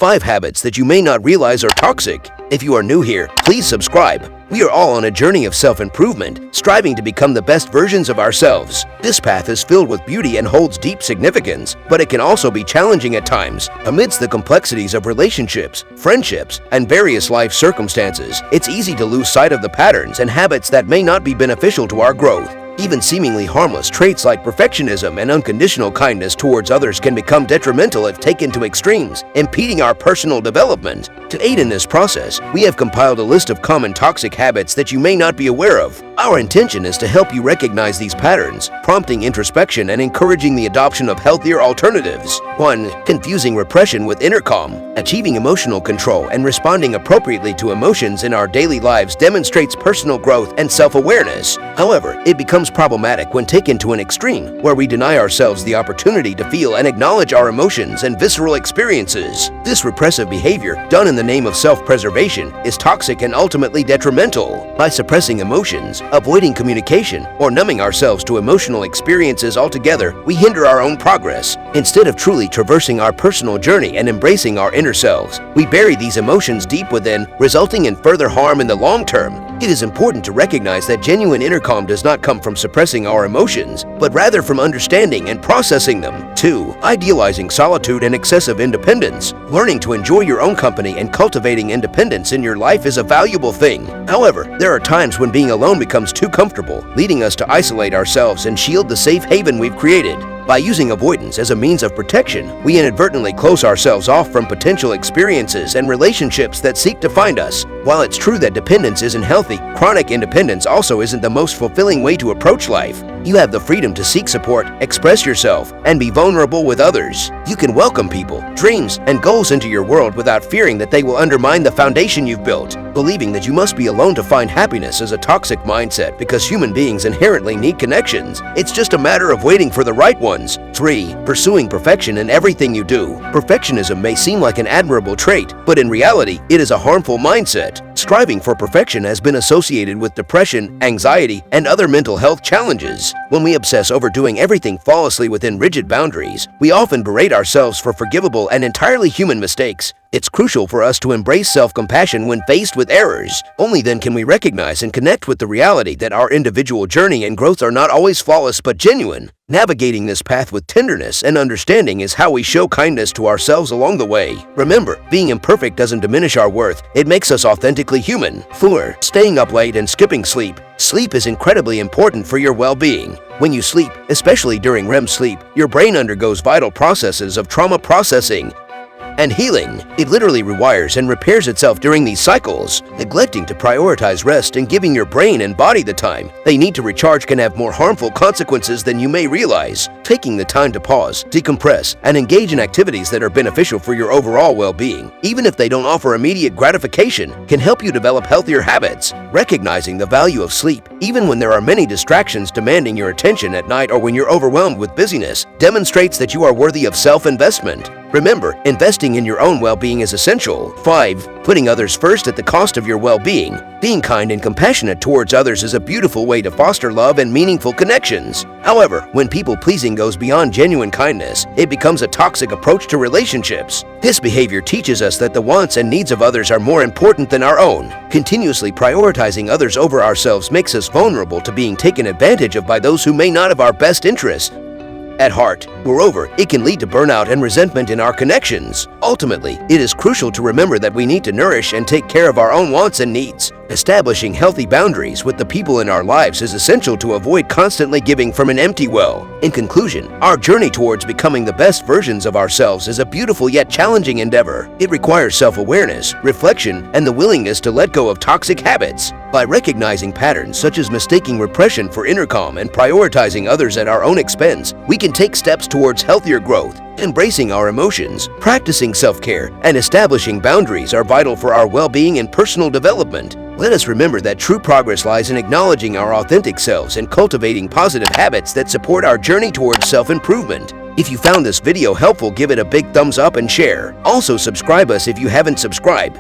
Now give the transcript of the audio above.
5 habits that you may not realize are toxic. If you are new here, please subscribe. We are all on a journey of self-improvement, striving to become the best versions of ourselves. This path is filled with beauty and holds deep significance, but it can also be challenging at times. Amidst the complexities of relationships, friendships, and various life circumstances, it's easy to lose sight of the patterns and habits that may not be beneficial to our growth. Even seemingly harmless traits like perfectionism and unconditional kindness towards others can become detrimental if taken to extremes, impeding our personal development. To aid in this process, we have compiled a list of common toxic habits that you may not be aware of. Our intention is to help you recognize these patterns, prompting introspection and encouraging the adoption of healthier alternatives. 1. Confusing repression with inner calm. Achieving emotional control and responding appropriately to emotions in our daily lives demonstrates personal growth and self-awareness. However, it becomes problematic when taken to an extreme, where we deny ourselves the opportunity to feel and acknowledge our emotions and visceral experiences. This repressive behavior, done in the name of self-preservation, is toxic and ultimately detrimental. By suppressing emotions, avoiding communication, or numbing ourselves to emotional experiences altogether, we hinder our own progress. Instead of truly traversing our personal journey and embracing our inner selves, we bury these emotions deep within, resulting in further harm in the long term. It is important to recognize that genuine inner calm does not come from suppressing our emotions, but rather from understanding and processing them. 2. Idealizing solitude and excessive independence. Learning to enjoy your own company and cultivating independence in your life is a valuable thing. However, there are times when being alone becomes too comfortable, leading us to isolate ourselves and shield the safe haven we've created. By using avoidance as a means of protection, we inadvertently close ourselves off from potential experiences and relationships that seek to find us. While it's true that dependence isn't healthy, chronic independence also isn't the most fulfilling way to approach life. You have the freedom to seek support, express yourself, and be vulnerable with others. You can welcome people, dreams, and goals into your world without fearing that they will undermine the foundation you've built. Believing that you must be alone to find happiness is a toxic mindset because human beings inherently need connections. It's just a matter of waiting for the right ones. 3. Pursuing perfection in everything you do. Perfectionism may seem like an admirable trait, but in reality, it is a harmful mindset. Striving for perfection has been associated with depression, anxiety, and other mental health challenges. When we obsess over doing everything flawlessly within rigid boundaries, we often berate ourselves for forgivable and entirely human mistakes. It's crucial for us to embrace self-compassion when faced with errors. Only then can we recognize and connect with the reality that our individual journey and growth are not always flawless but genuine. Navigating this path with tenderness and understanding is how we show kindness to ourselves along the way. Remember, being imperfect doesn't diminish our worth, it makes us authentically human. 4. Staying up late and skipping sleep. Sleep is incredibly important for your well-being. When you sleep, especially during REM sleep, your brain undergoes vital processes of trauma processing and healing. It literally rewires and repairs itself during these cycles. Neglecting to prioritize rest and giving your brain and body the time they need to recharge can have more harmful consequences than you may realize. Taking the time to pause, decompress, and engage in activities that are beneficial for your overall well-being, even if they don't offer immediate gratification, can help you develop healthier habits. Recognizing the value of sleep, even when there are many distractions demanding your attention at night or when you're overwhelmed with busyness, demonstrates that you are worthy of self-investment. Remember, investing in your own well-being is essential. 5. Putting others first at the cost of your well-being. Being kind and compassionate towards others is a beautiful way to foster love and meaningful connections. However, when people-pleasing goes beyond genuine kindness, it becomes a toxic approach to relationships. This behavior teaches us that the wants and needs of others are more important than our own. Continuously prioritizing others over ourselves makes us vulnerable to being taken advantage of by those who may not have our best interests at heart. Moreover, it can lead to burnout and resentment in our connections. Ultimately, it is crucial to remember that we need to nourish and take care of our own wants and needs. Establishing healthy boundaries with the people in our lives is essential to avoid constantly giving from an empty well. In conclusion, our journey towards becoming the best versions of ourselves is a beautiful yet challenging endeavor. It requires self-awareness, reflection, and the willingness to let go of toxic habits. By recognizing patterns such as mistaking repression for inner calm and prioritizing others at our own expense, we can take steps towards healthier growth. Embracing our emotions, practicing self-care, and establishing boundaries are vital for our well-being and personal development. Let us remember that true progress lies in acknowledging our authentic selves and cultivating positive habits that support our journey towards self-improvement. If you found this video helpful, give it a big thumbs up and share. Also subscribe us if you haven't subscribed.